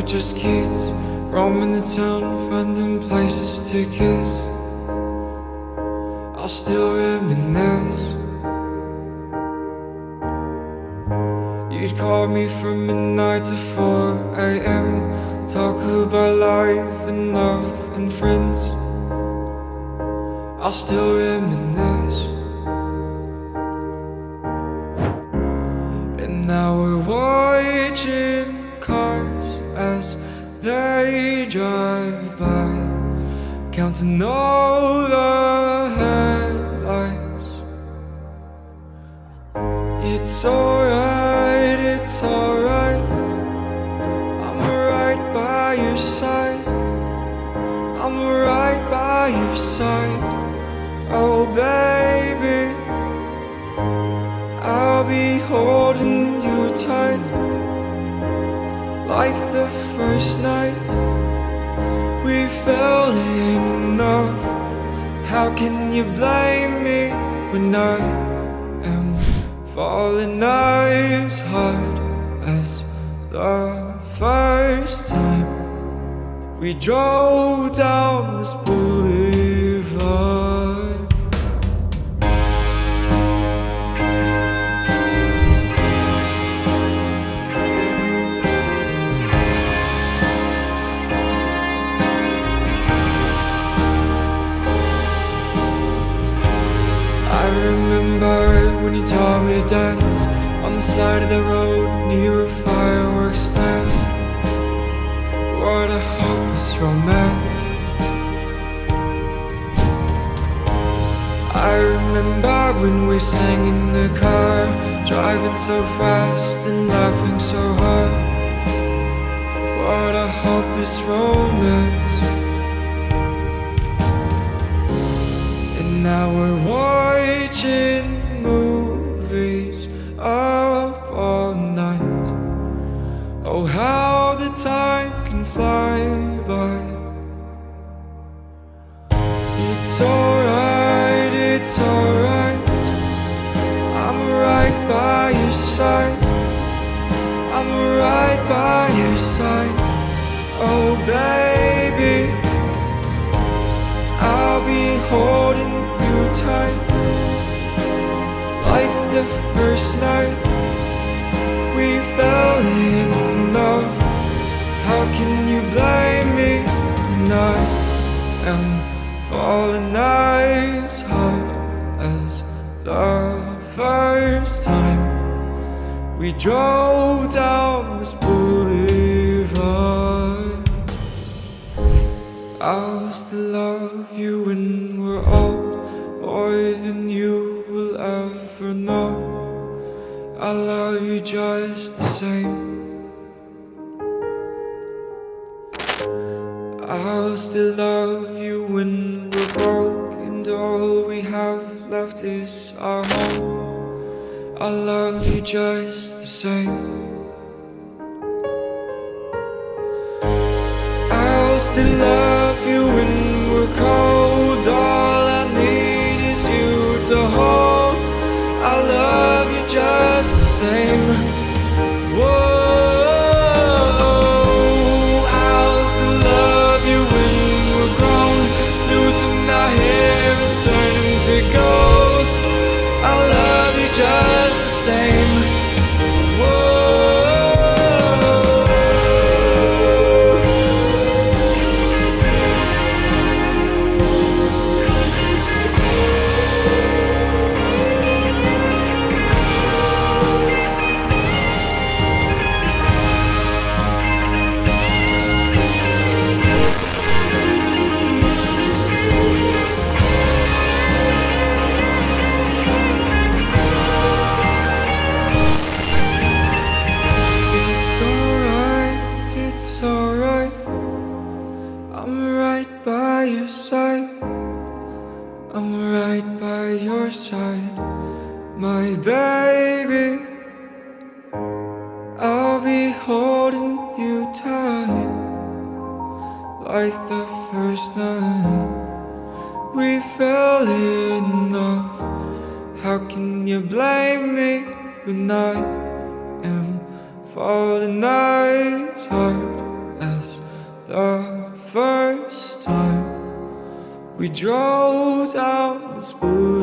just kids, roaming the town, finding places to kiss. I'll still reminisce. You'd call me from midnight to 4 a.m. Talk about life and love and friends. I'll still reminisce. And now we're watching cars as they drive by, counting all the headlights. It's alright, it's alright, I'm right by your side, I'm right by your side. Oh baby, I'll be holding you tight, like the first night we fell in love. How can you blame me when I am falling as hard as the first time we drove down this boulevard? I remember when you taught me to dance on the side of the road near a fireworks stand. What a hopeless romance. I remember when we sang in the car, driving so fast and laughing so hard. What a hopeless romance. And now we're watching movies up all night. Oh, how the time can fly by. It's alright, it's alright, I'm right by your side, I'm right by your side. Oh baby, I'll be holding you tight, like the first night we fell in love. How can you blame me when I am falling as hard as the first time we drove down this boulevard? I'll still love you when we're old, more than you will ever know. I love you just the same. I'll still love you when we're broke and all we have left is our home. I love you just the same. I'll still love you when we're cold, all I need is you to hold. I love you just the same. Whoa. Ghost, I love you just the same. I'm right by your side, my baby. I'll be holding you tight, like the first night we fell in love. How can you blame me when I am falling as hard the first time we drove down this boulevard.